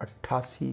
88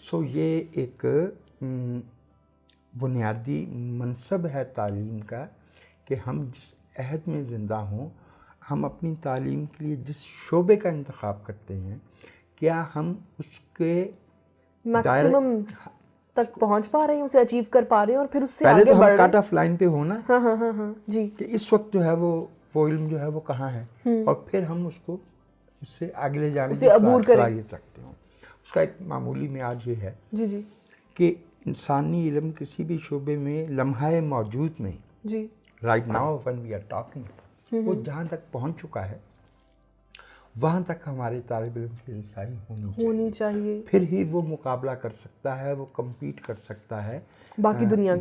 سو یہ ایک بنیادی منصب ہے تعلیم کا کہ ہم جس عہد میں زندہ ہوں، ہم اپنی تعلیم کے لیے جس شعبے کا انتخاب کرتے ہیں، کیا ہم اس کے میکسیمم تک پہنچ پا رہے ہیں، اسے اچیو کر پا رہے ہیں، اور پھر اس سے پہلے آگے تو بڑھ ہم رہے کٹ آف لائن پہ ہونا ہاں جی، کہ اس وقت جو ہے وہ علم جو ہے وہ کہاں ہے، اور پھر ہم اس کو اس سے آگے لے جانے کی صلاحیت رکھتے ہوں. اس کا ایک معمولی معیار یہ ہے جی کہ انسانی علم کسی بھی شعبے میں لمحہ موجود میں جی right now when we are talking وہ جہاں تک پہنچ چکا ہے، وہاں تک ہمارے طالب علم کی رسائی ہونی چاہیے. پھر ہی وہ مقابلہ کر سکتا ہے، وہ کمپیٹ کر سکتا ہے باقی دنیا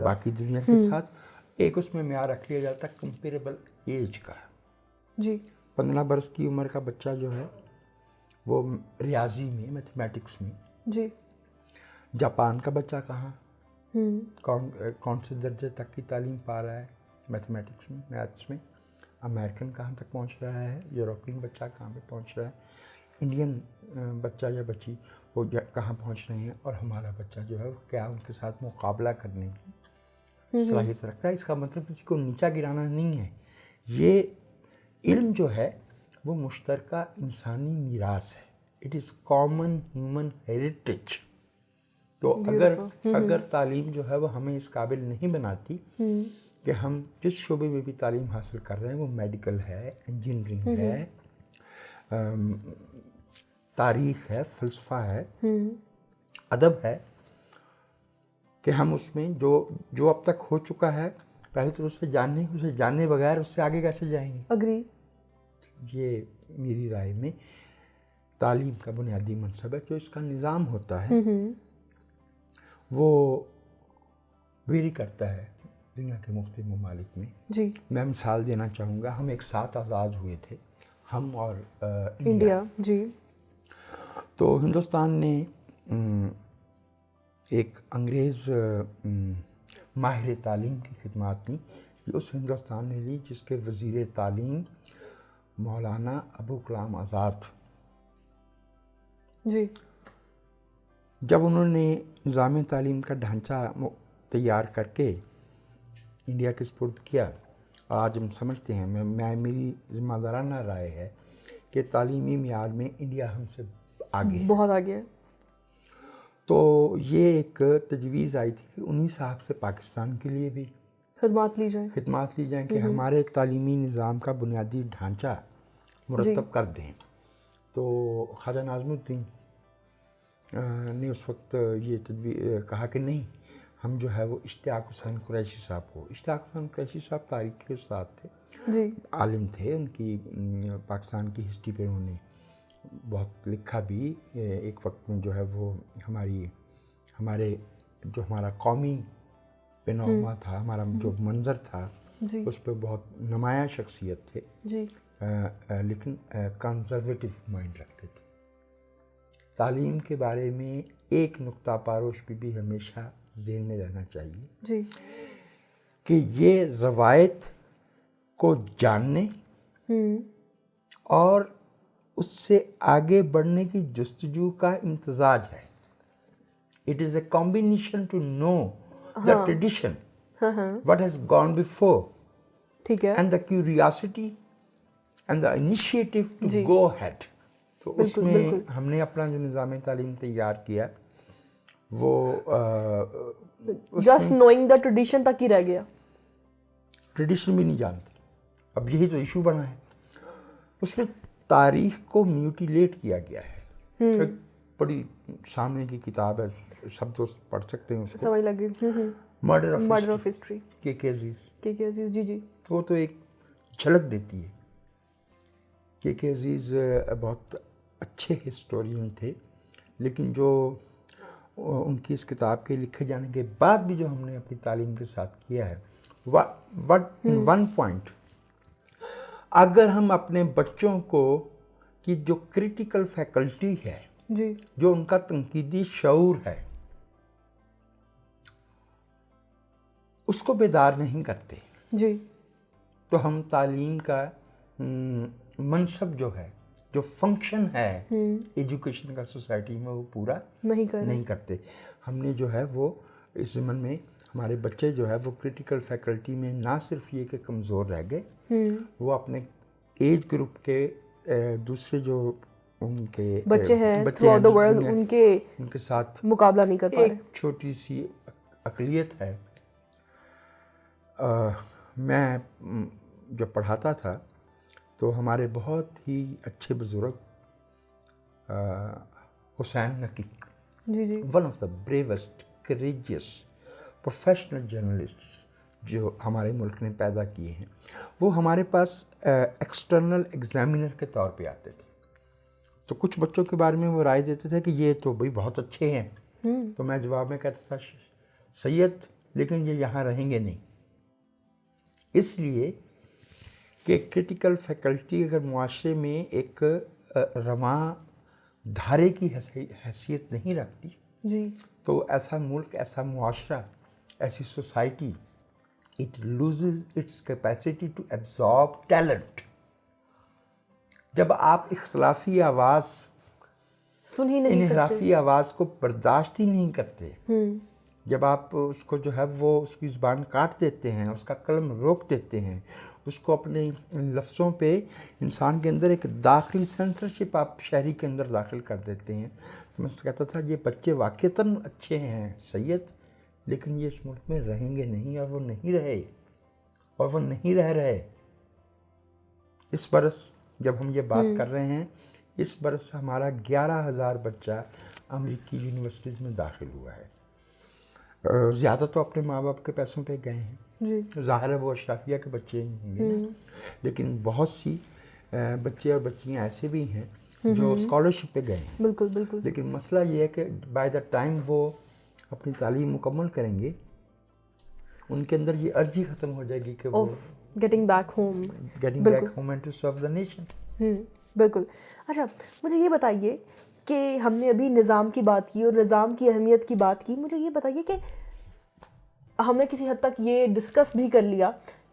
کے ساتھ. ایک اس میں معیار رکھ لیا جاتا ہے کمپیریبل ایج کا. جی 15 برس کی عمر کا بچہ جو ہے وہ ریاضی میں، میتھمیٹکس میں، جی جاپان کا بچہ کہاں کون سے درجے تک کی تعلیم پا رہا ہے میتھمیٹکس میں، میتھس میں، امریکن کہاں تک پہنچ رہا ہے، یوروپین بچہ کہاں پہ پہنچ رہا ہے، انڈین بچہ یا بچی وہ کہاں پہنچ رہے ہیں، اور ہمارا بچہ جو ہے کیا ان کے ساتھ مقابلہ کرنے کی صلاحیت رکھتا ہے. اس کا مطلب کسی کو نیچا گرانا نہیں ہے. یہ علم جو ہے وہ مشترکہ انسانی میراث ہے. It is common human heritage. تو اگر تعلیم جو ہے وہ ہمیں اس قابل نہیں بناتی کہ ہم جس شعبے میں بھی تعلیم حاصل کر رہے ہیں، وہ میڈیکل ہے، انجینئرنگ ہے، تاریخ ہے، فلسفہ ہے، ادب ہے، کہ ہم اس میں جو اب تک ہو چکا ہے پہلے تو اسے جاننے بغیر اس سے آگے کیسے جائیں گے. اگری. یہ میری رائے میں تعلیم کا بنیادی منصب ہے. جو اس کا نظام ہوتا ہے وہ ویری کرتا ہے دنیا کے مختلف ممالک میں. جی میں مثال دینا چاہوں گا. ہم ایک ساتھ آزاد ہوئے تھے، ہم اور انڈیا. جی تو ہندوستان نے ایک انگریز ماہر تعلیم کی خدمات لی. اس ہندوستان نے لی جس کے وزیر تعلیم مولانا ابو کلام آزاد. جی جب انہوں نے نظام تعلیم کا ڈھانچہ تیار کر کے انڈیا کے سپرد کیا، اور آج ہم سمجھتے ہیں، میری ذمہ دارانہ رائے ہے کہ تعلیمی معیار میں انڈیا ہم سے آگے ہے، بہت آگے ہے. تو یہ ایک تجویز آئی تھی کہ انہی صاحب سے پاکستان کے لیے بھی خدمات لی جائیں کہ ہمارے تعلیمی نظام کا بنیادی ڈھانچہ مرتب کر دیں. تو خواجہ ناظم الدین نے اس وقت یہ کہا کہ نہیں، ہم جو ہے وہ اشتیاق حسین قریشی صاحب تاریخ کے استاد تھے، عالم تھے. ان کی پاکستان کی ہسٹری پہ انہوں نے بہت لکھا بھی. ایک وقت میں جو ہے وہ ہمارا قومی پینوما تھا، ہمارا جو منظر تھا اس پہ بہت نمایاں شخصیت تھے، لیکن کنزرویٹو مائنڈ رکھتے تھے. تعلیم کے بارے میں ایک نقطہ پاروش بھی ہمیشہ ذہن میں رہنا چاہیے کہ یہ روایت کو جاننے اور اس سے آگے بڑھنے کی جستجو کا امتزاج ہے. It is a combination to know the tradition, what has gone before, and the curiosity and the initiative to go ahead. تو اس میں ہم نے اپنا جو نظام تعلیم تیار کیا وہ جسٹ نوئنگ دا ٹریڈیشن تک ہی رہ گیا. ٹریڈیشن بھی نہیں جانتے. اب یہی تو ایشو بنا ہے. اس میں تاریخ کو میوٹیلیٹ کیا گیا ہے. ایک بڑی سامنے کی کتاب ہے، سب دوست پڑھ سکتے ہیں اس کو، سمجھ لگی. مرڈر آف ہسٹری، کے کے عزیز. جی وہ تو ایک جھلک دیتی ہے. کے کے عزیز بہت اچھے ہسٹورین تھے، لیکن جو ان کی اس کتاب کے لکھے جانے کے بعد بھی جو ہم نے اپنی تعلیم کے ساتھ کیا ہے، ون پوائنٹ، اگر ہم اپنے بچوں کو کی جو کریٹیکل فیکلٹی ہے، جو ان کا تنقیدی شعور ہے، اس کو بیدار نہیں کرتے تو ہم تعلیم کا منصب جو ہے جو فنکشن ہے ایجوکیشن کا سوسائٹی میں وہ پورا نہیں کرتے. ہم نے جو ہے وہ اس ضمن میں ہمارے بچے جو ہے وہ کرٹیکل فیکلٹی میں نہ صرف یہ کہ کمزور رہ گئے, وہ اپنے ایج گروپ کے دوسرے جو ان کے بچے ہیں تھرو دا ورلڈ ان کے ساتھ مقابلہ نہیں کر پا رہے. ایک چھوٹی سی اقلیت ہے. میں جب پڑھاتا تھا تو ہمارے بہت ہی اچھے بزرگ Husain Naqvi, one of the bravest courageous professional journalist جو ہمارے ملک نے پیدا کیے ہیں, وہ ہمارے پاس ایکسٹرنل ایگزامینر کے طور پہ آتے تھے. تو کچھ بچوں کے بارے میں وہ رائے دیتے تھے کہ یہ تو بھائی بہت اچھے ہیں, تو میں جواب میں کہتا تھا سید لیکن یہ یہاں رہیں گے نہیں, اس لیے کہ کرٹیکل فیکلٹی اگر معاشرے میں ایک رواں دھارے کی حیثیت نہیں رکھتی تو ایسا ملک, ایسا معاشرہ, ایسی society it loses its capacity to absorb talent. جب آپ اختلافی آواز, انحرافی آواز کو برداشت ہی نہیں کرتے, جب آپ اس کو جو ہے وہ اس کی زبان کاٹ دیتے ہیں, اس کا قلم روک دیتے ہیں, اس کو اپنے لفظوں پہ انسان کے اندر ایک داخلی سینسرشپ آپ شہری کے اندر داخل کر دیتے ہیں, تو میں کہتا تھا یہ بچے واقعتاً اچھے ہیں سید, لیکن یہ اس ملک میں رہیں گے نہیں, اور وہ نہیں رہے, اور وہ نہیں رہ رہے. اس برس جب ہم یہ بات کر رہے ہیں, اس برس ہمارا 11,000 بچہ امریکی یونیورسٹیز میں داخل ہوا ہے. زیادہ تو اپنے ماں باپ کے پیسوں پہ گئے ہیں, ظاہر ہے وہ اشرافیہ کے بچے نہیں ہیں, لیکن بہت سی بچے اور بچیاں ایسے بھی ہیں جو اسکالرشپ پہ گئے ہیں. بالکل بالکل. لیکن مسئلہ یہ ہے کہ بائی دا ٹائم وہ اپنی تعلیم مکمل کریں گے, ان کے اندر یہ ارجی ختم ہو جائے گی کہ وہ getting back home and to serve the nation. بالکل. اچھا مجھے یہ بتائیے کہ ہم نے ابھی نظام کی بات کی اور نظام کی اہمیت کی بات کی, مجھے یہ بتائیے کہ ہم نے کسی حد تک یہ ڈسکس بھی کر لیا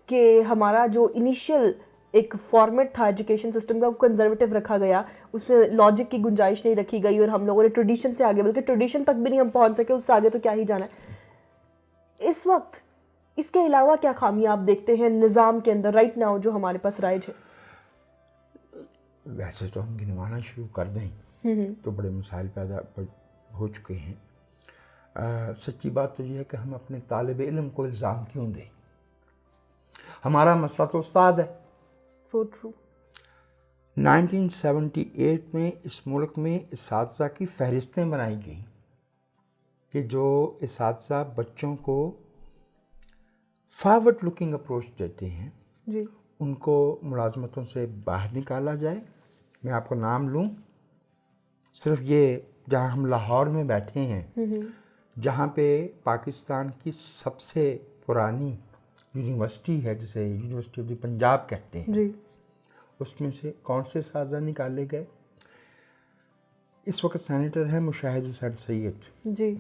کہ ہمارا جو انیشیل ایک فارمیٹ تھا ایجوکیشن سسٹم کا وہ کنزرویٹو رکھا گیا, اس میں لاجک کی گنجائش نہیں رکھی گئی, اور ہم لوگوں نے ٹریڈیشن سے آگے, بلکہ ٹریڈیشن تک بھی نہیں ہم پہنچ سکے, اس سے آگے تو کیا ہی جانا ہے. اس وقت اس کے علاوہ کیا خامیاں آپ دیکھتے ہیں نظام کے اندر رائٹ ناؤ جو ہمارے پاس رائج ہے؟ ویسے تو ہم گنوانا شروع کر دیں تو بڑے مسائل پیدا ہو چکے ہیں. سچی بات تو یہ ہے کہ ہم اپنے طالب علم کو الزام کیوں دیں, ہمارا مسئلہ تو استاد ہے. So true. 1978 میں اس ملک میں اساتذہ کی فہرستیں بنائی گئیں کہ جو اساتذہ بچوں کو فارورڈ لکنگ اپروچ دیتے ہیں ان کو ملازمتوں سے باہر نکالا جائے. میں آپ کو نام لوں, صرف یہ جہاں ہم لاہور میں بیٹھے ہیں, جہاں پہ پاکستان کی سب سے پرانی یونیورسٹی ہے جسے یونیورسٹی آف دی پنجاب کہتے ہیں, اس میں سے کون سے اساتذہ نکالے گئے؟ اس وقت سینیٹر ہے مشاہد حسین سید,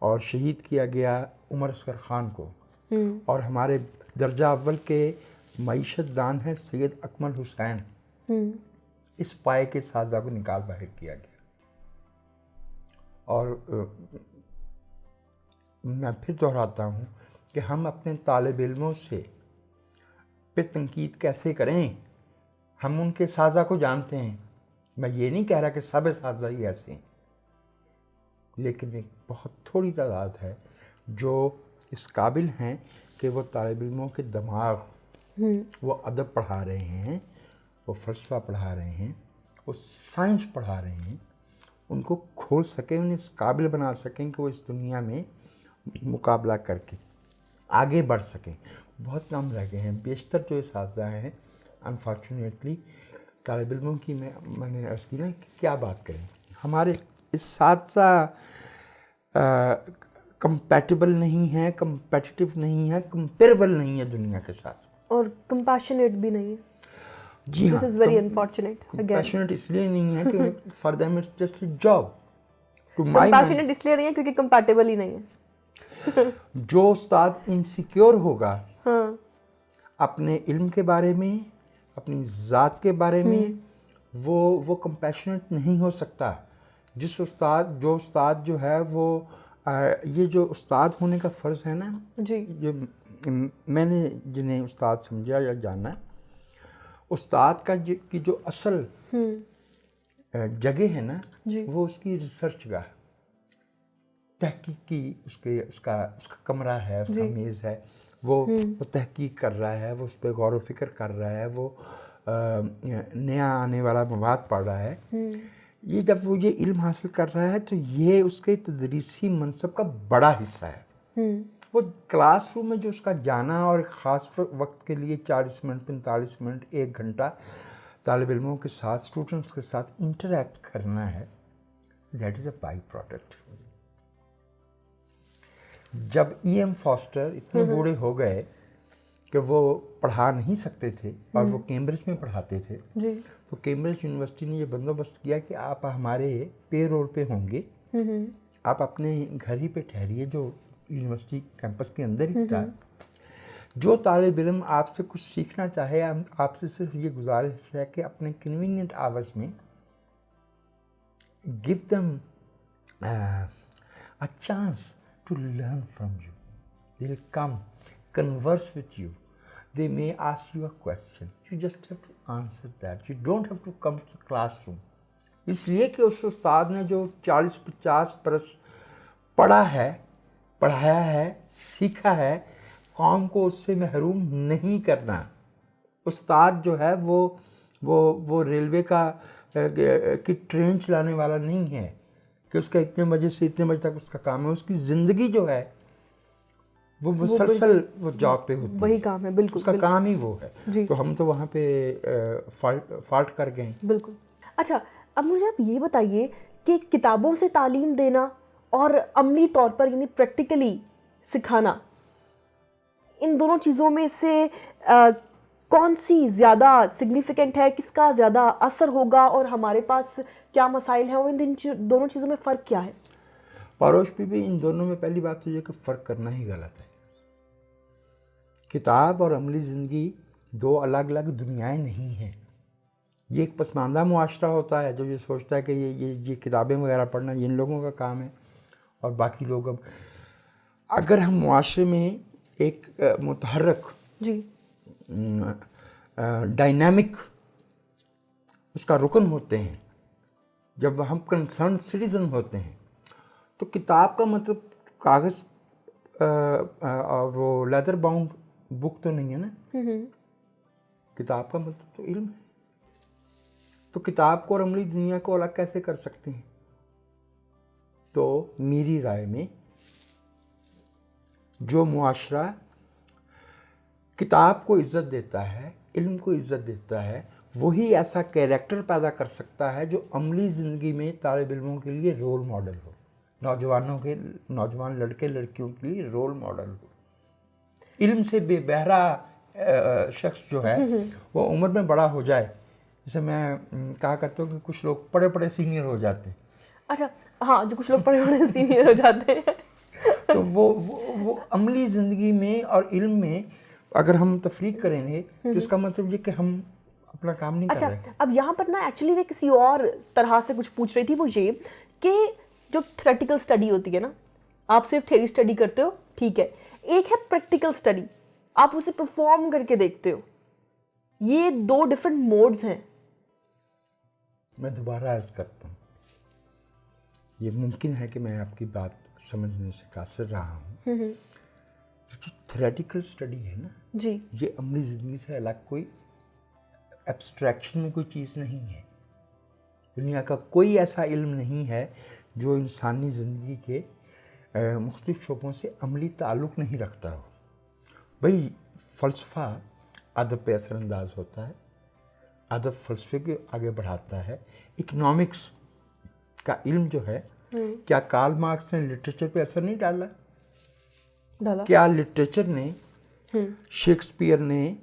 اور شہید کیا گیا عمر اصغر خان کو, اور ہمارے درجہ اول کے معیشت دان ہے سید اکمل حسین. اس پائے کے اساتذہ کو نکال باہر کیا گیا. اور میں پھر دہراتا ہوں کہ ہم اپنے طالب علموں سے پہ تنقید کیسے کریں؟ ہم ان کے اساتذہ کو جانتے ہیں. میں یہ نہیں کہہ رہا کہ سب اساتذہ ہی ایسے ہیں, لیکن ایک بہت تھوڑی تعداد ہے جو اس قابل ہیں کہ وہ طالب علموں کے دماغ, وہ ادب پڑھا رہے ہیں, وہ فلسفہ پڑھا رہے ہیں, وہ سائنس پڑھا رہے ہیں, ان کو کھول سکیں, انہیں اس قابل بنا سکیں کہ وہ اس دنیا میں مقابلہ کر کے آگے بڑھ سکیں. بہت کم رہ گئے ہیں. بیشتر جو اساتذہ ہیں انفارچونیٹلی طالب علموں کی میں نے عرض کی نا کہ کیا بات کریں, ہمارے اساتذہ کمپیٹیبل نہیں ہیں, کمپیٹیٹیو نہیں ہے, کمپیریبل نہیں ہے دنیا کے ساتھ, اور کمپیشنیٹ بھی نہیں ہے. جی ہاں, this is very unfortunate. Compassionate اس لیے نہیں ہے کہ for them it's just a job. Compassionate اس لیے نہیں ہے کیونکہ کمپیٹیبل ہی نہیں ہے. جو استاد انسیکیور ہوگا اپنے علم کے بارے میں, اپنی ذات کے بارے میں, وہ کمپیشنیٹ نہیں ہو سکتا. جو استاد جو ہے وہ یہ جو استاد ہونے کا فرض ہے نا جی جو میں نے جنہیں استاد سمجھا یا جانا, استاد کا کی جو اصل جگہ ہے نا وہ اس کی ریسرچ گاہ, تحقیق کی اس کا کمرہ ہے, اس کا میز ہے, وہ تحقیق کر رہا ہے, وہ اس پہ غور و فکر کر رہا ہے, وہ نیا آنے والا مواد پڑھ رہا ہے. یہ جب وہ یہ علم حاصل کر رہا ہے تو یہ اس کے تدریسی منصب کا بڑا حصہ ہے. وہ کلاس روم میں جو اس کا جانا اور ایک خاص وقت کے لیے 40 منٹ 45 منٹ 1 گھنٹہ طالب علموں کے ساتھ اسٹوڈنٹس کے ساتھ انٹریکٹ کرنا ہے, that is a by product. جب ای ایم فاسٹر اتنے بوڑھے ہو گئے کہ وہ پڑھا نہیں سکتے تھے اور وہ کیمبرج میں پڑھاتے تھے, تو کیمبرج یونیورسٹی نے یہ بندوبست کیا کہ آپ ہمارے پے رول پہ ہوں گے, آپ اپنے گھر ہی پہ ٹھہریے, جو یونیورسٹی کیمپس کے اندر ہی تھا. جو طالب علم آپ سے کچھ سیکھنا چاہے, آپ سے صرف یہ گزارش ہے کہ اپنے کنوینئنٹ آورز میں give them a chance to learn from you. They'll come, converse with you. They may ask you a question. You just have to answer that. You don't have to come to the classroom. اس لیے کہ اس استاد نے جو 40-50 برس پڑھا ہے, پڑھایا ہے, سیکھا ہے, قوم کو اس سے محروم نہیں کرنا. استاد جو ہے وہ ریلوے کی ٹرین چلانے والا نہیں ہے کہ اس کا اتنے بجے سے اتنے بجے تک اس کا کام ہے. اس کی زندگی جو ہے وہ مسلسل وہ جاب پہ ہوتی ہے, وہی کام ہے, بالکل اس کا کام ہی وہ ہے. تو ہم تو وہاں پہ فالٹ کر گئے. بالکل. اچھا, اب مجھے آپ یہ بتائیے کہ کتابوں سے تعلیم دینا اور عملی طور پر یعنی پریکٹیکلی سکھانا, ان دونوں چیزوں میں سے کون سی زیادہ سگنیفیکنٹ ہے, کس کا زیادہ اثر ہوگا, اور ہمارے پاس کیا مسائل ہیں, اور ان دونوں چیزوں میں فرق کیا ہے؟ پاروش بھی ان دونوں میں پہلی بات تو یہ کہ فرق کرنا ہی غلط ہے. کتاب اور عملی زندگی دو الگ الگ دنیایں نہیں ہیں. یہ ایک پسماندہ معاشرہ ہوتا ہے جو یہ سوچتا ہے کہ یہ کتابیں وغیرہ پڑھنا یہ ان لوگوں کا کام ہے, اور باقی لوگ اگر ہم معاشرے میں ایک متحرک ڈائنامک اس کا رکن ہوتے ہیں, جب ہم کنسرن سٹیزن ہوتے ہیں, تو کتاب کا مطلب کاغذ اور وہ لیدر باؤنڈ بک تو نہیں ہے نا. کتاب کا مطلب تو علم ہے. تو کتاب کو اور عملی دنیا کو الگ کیسے کر سکتے ہیں؟ تو میری رائے میں جو معاشرہ کتاب کو عزت دیتا ہے, علم کو عزت دیتا ہے, وہی ایسا کیریکٹر پیدا کر سکتا ہے جو عملی زندگی میں طالب علموں کے لیے رول ماڈل ہو, نوجوان لڑکے لڑکیوں کے لیے رول ماڈل ہو. علم سے بے بہرا شخص جو ہے وہ عمر میں بڑا ہو جائے, جیسے میں کہا کرتا ہوں کہ کچھ لوگ پڑے پڑے سینئر ہو جاتے ہیں. اچھا, ہاں, جو کچھ لوگ پڑے پڑے سینئر ہو جاتے ہیں تو وہ عملی زندگی میں اور علم میں اگر ہم تفریق کریں گے تو اس کا مطلب یہ کہ ہم اپنا کام نہیں کر رہے. اچھا, اب یہاں پر نا ایکچولی میں کسی اور طرح سے کچھ پوچھ رہی تھی, وہ یہ کہ جو تھیوریٹیکل اسٹڈی ہوتی ہے نا, آپ صرف تھیوری اسٹڈی کرتے ہو, ٹھیک ہے, ایک ہے پریکٹیکل اسٹڈی, آپ اسے پرفارم کر کے دیکھتے ہو. یہ دو ڈفرنٹ موڈز ہیں. میں دوبارہ عرض کرتا ہوں, یہ ممکن ہے کہ میں آپ کی بات سمجھنے سے قاصر رہا ہوں. جو تھیوریٹیکل اسٹڈی ہے نا جی, یہ عملی زندگی سے الگ کوئی ایبسٹریکشن میں کوئی چیز نہیں ہے. دنیا کا کوئی ایسا علم نہیں ہے جو انسانی زندگی کے مختلف شعبوں سے عملی تعلق نہیں رکھتا ہو. بھئی فلسفہ ادب پہ اثر انداز ہوتا ہے, ادب فلسفے کے آگے بڑھاتا ہے. اکنامکس کا علم جو ہے, کیا کارل مارکس نے لٹریچر پہ اثر نہیں ڈالا؟ کیا لٹریچر نے, شیکسپیئر نے,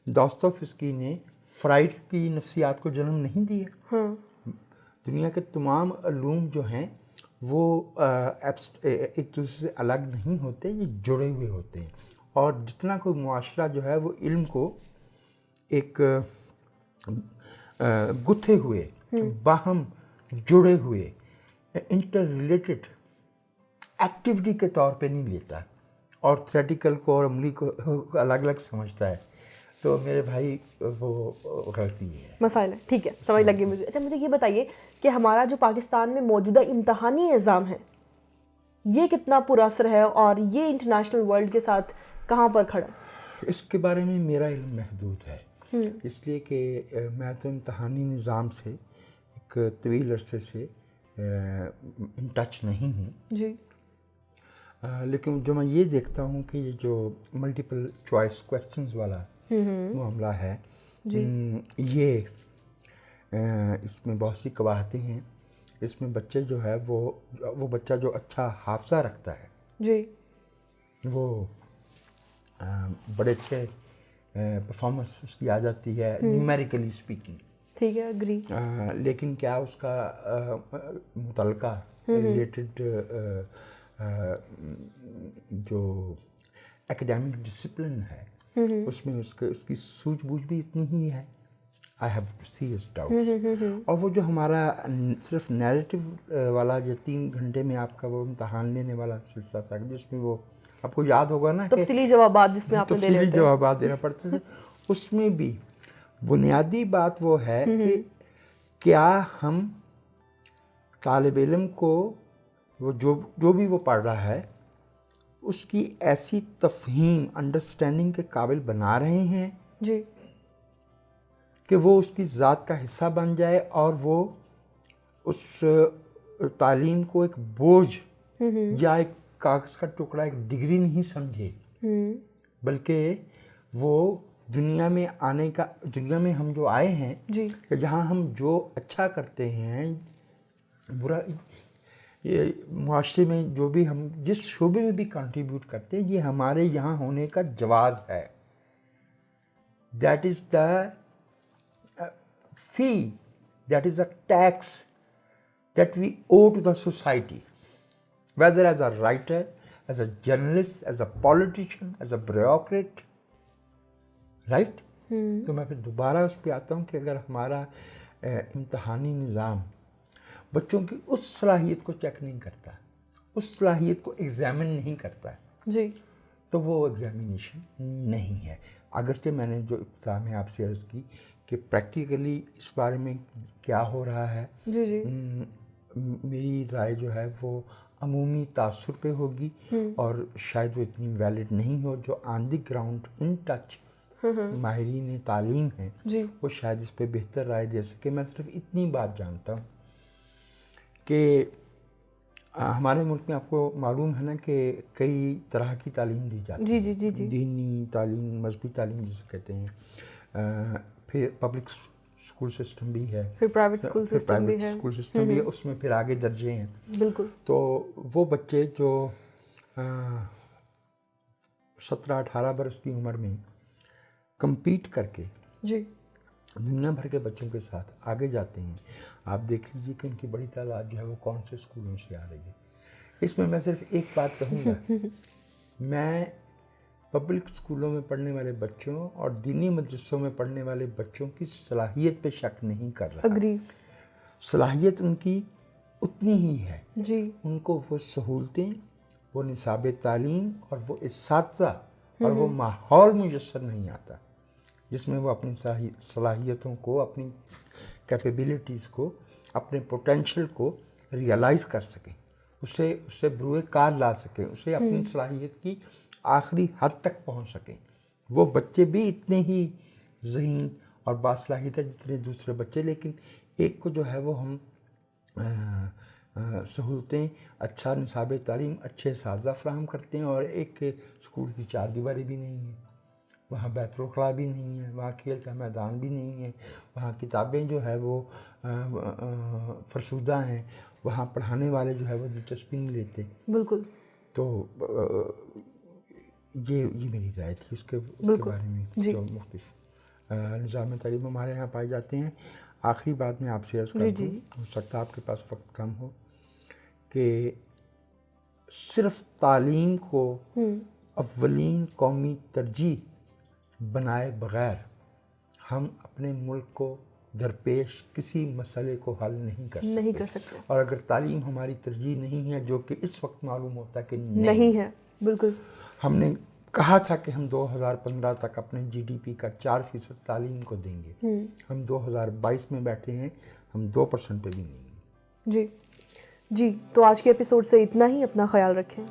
داستویفسکی نے فرائڈ کی نفسیات کو جنم نہیں دیا؟ دنیا کے تمام علوم جو ہیں وہ ایک دوسرے سے الگ نہیں ہوتے, یہ جڑے ہوئے ہوتے ہیں. اور جتنا کوئی معاشرہ جو ہے وہ علم کو ایک گتھے ہوئے باہم جڑے ہوئے انٹر ریلیٹڈ ایکٹیویٹی کے طور پہ نہیں لیتا اور تھیوریٹیکل کو اور عملی کو الگ الگ سمجھتا ہے، تو میرے بھائی وہ غلطی ہے، مسائل ہے. ٹھیک ہے، سمجھ لگی مجھے. اچھا مجھے یہ بتائیے کہ ہمارا جو پاکستان میں موجودہ امتحانی نظام ہے یہ کتنا پر اثر ہے اور یہ انٹرنیشنل ورلڈ کے ساتھ کہاں پر کھڑا ہے؟ اس کے بارے میں میرا علم محدود ہے، اس لیے کہ میں تو امتحانی نظام سے ایک طویل عرصے سے ان ٹچ نہیں ہوں. جی. لیکن جو میں یہ دیکھتا ہوں کہ یہ جو ملٹیپل چوائس کویسچنز والا معاملہ ہے، یہ اس میں بہت سی قباحتیں ہیں. اس میں بچے جو ہے وہ بچہ جو اچھا حافظہ رکھتا ہے جی وہ بڑے اچھے پرفارمنس اس کی آ جاتی ہے نیومیریکلی اسپیکنگ. ٹھیک ہے، اگری. لیکن کیا اس کا متعلقہ ریلیٹڈ جو ایکڈیمک ڈسپلن ہے اس میں اس کی سوجھ بوجھ بھی اتنی ہی ہے. I have two serious doubt. اور وہ جو ہمارا صرف نیریٹو والا جو 3 گھنٹے میں آپ کا وہ امتحان لینے والا سلسلہ تھا جس میں وہ آپ کو یاد ہوگا نا تفصیلی جوابات جس میں آپ نے تفصیلی جوابات دینا پڑتے تھے، اس میں بھی بنیادی بات وہ ہے کہ کیا ہم طالب علم کو وہ جو بھی وہ پڑھ رہا ہے اس کی ایسی تفہیم انڈرسٹینڈنگ کے قابل بنا رہے ہیں جی کہ وہ اس کی ذات کا حصہ بن جائے اور وہ اس تعلیم کو ایک بوجھ یا ایک کاغذ کا ٹکڑا، ایک ڈگری نہیں سمجھے، بلکہ وہ دنیا میں ہم جو آئے ہیں کہ جہاں ہم جو اچھا کرتے ہیں، برا یہ معاشرے میں جو بھی ہم جس شعبے میں بھی کنٹریبیوٹ کرتے ہیں، یہ ہمارے یہاں ہونے کا جواز ہے. That is the fee, that is a tax that we owe to the society, whether as a writer, as a journalist, as a politician, as a bureaucrat, right? تو میں پھر دوبارہ اس پہ آتا ہوں کہ اگر ہمارا امتحانی نظام بچوں کی اس صلاحیت کو چیک نہیں کرتا، اس صلاحیت کو ایگزامن نہیں کرتا جی تو وہ ایگزامینیشن نہیں ہے. اگرچہ میں نے جو ابتدا میں آپ سے عرض کی کہ پریکٹیکلی اس بارے میں کیا ہو رہا ہے، میری رائے جو ہے وہ عمومی تاثر پہ ہوگی اور شاید وہ اتنی ویلڈ نہیں ہو. جو آن دی گراؤنڈ ان ٹچ ماہرین تعلیم ہیں وہ شاید اس پہ بہتر رائے دے سکے. میں صرف اتنی بات جانتا ہوں کہ ہمارے ملک میں آپ کو معلوم ہے نا کہ کئی طرح کی تعلیم دی جاتی ہے. دینی تعلیم، مذہبی تعلیم جسے کہتے ہیں، پھر پبلک اسکول سسٹم بھی ہے، پھر پرائیویٹ اسکول سسٹم بھی ہے، اس میں پھر آگے درجے ہیں. بالکل. تو وہ بچے جو 17-18 برس کی عمر میں کمپیٹ کر کے دنیا بھر کے بچوں کے ساتھ آگے جاتے ہیں، آپ دیکھ لیجیے کہ ان کی بڑی تعداد جو ہے وہ کون سے اسکولوں سے آ رہی ہے. اس میں صرف ایک بات کہوں گا، میں پبلک اسکولوں میں پڑھنے والے بچوں اور دینی مدرسوں میں پڑھنے والے بچوں کی صلاحیت پہ شک نہیں کر رہا. صلاحیت ان کی اتنی ہی ہے، ان کو وہ سہولتیں، وہ نصاب تعلیم اور وہ اساتذہ اور وہ ماحول میسر نہیں آتا جس میں وہ اپنی صلاحیتوں کو، اپنی کیپیبلٹیز کو، اپنے پوٹینشیل کو ریئلائز کر سکیں، اسے بروئے کار لا سکیں، اسے اپنی صلاحیت کی آخری حد تک پہنچ سکیں. وہ بچے بھی اتنے ہی ذہین اور باصلاحیت ہے جتنے دوسرے بچے، لیکن ایک کو جو ہے وہ ہم سہولتیں، اچھا نصاب تعلیم، اچھے اساتذہ فراہم کرتے ہیں، اور ایک اسکول کی 4 دیواری بھی نہیں ہے، وہاں بیت الخلا بھی نہیں ہے، وہاں کھیل کا میدان بھی نہیں ہے، وہاں کتابیں جو ہے وہ فرسودہ ہیں، وہاں پڑھانے والے جو ہے وہ دلچسپی نہیں لیتے. بالکل. تو یہ میری رائے تھی اس کے بارے میں جو مختلف نظام تعلیم ہمارے یہاں پائے جاتے ہیں. آخری بات میں آپ سے عرض کر دوں، ہو سکتا ہے آپ کے پاس وقت کم ہو، کہ صرف تعلیم کو اولین قومی ترجیح بنائے بغیر ہم اپنے ملک کو درپیش کسی مسئلے کو حل نہیں کر سکتے اور اگر تعلیم ہماری ترجیح نہیں ہے، جو کہ اس وقت معلوم ہوتا ہے کہ نہیں ہے، بالکل ہم نے کہا تھا کہ ہم 2015 تک اپنے جی ڈی پی کا 4% تعلیم کو دیں گے، ہم 2022 میں بیٹھے ہیں، ہم 2% پہ بھی نہیں ہیں۔ جی تو آج کے ایپیسوڈ سے اتنا ہی، اپنا خیال رکھیں۔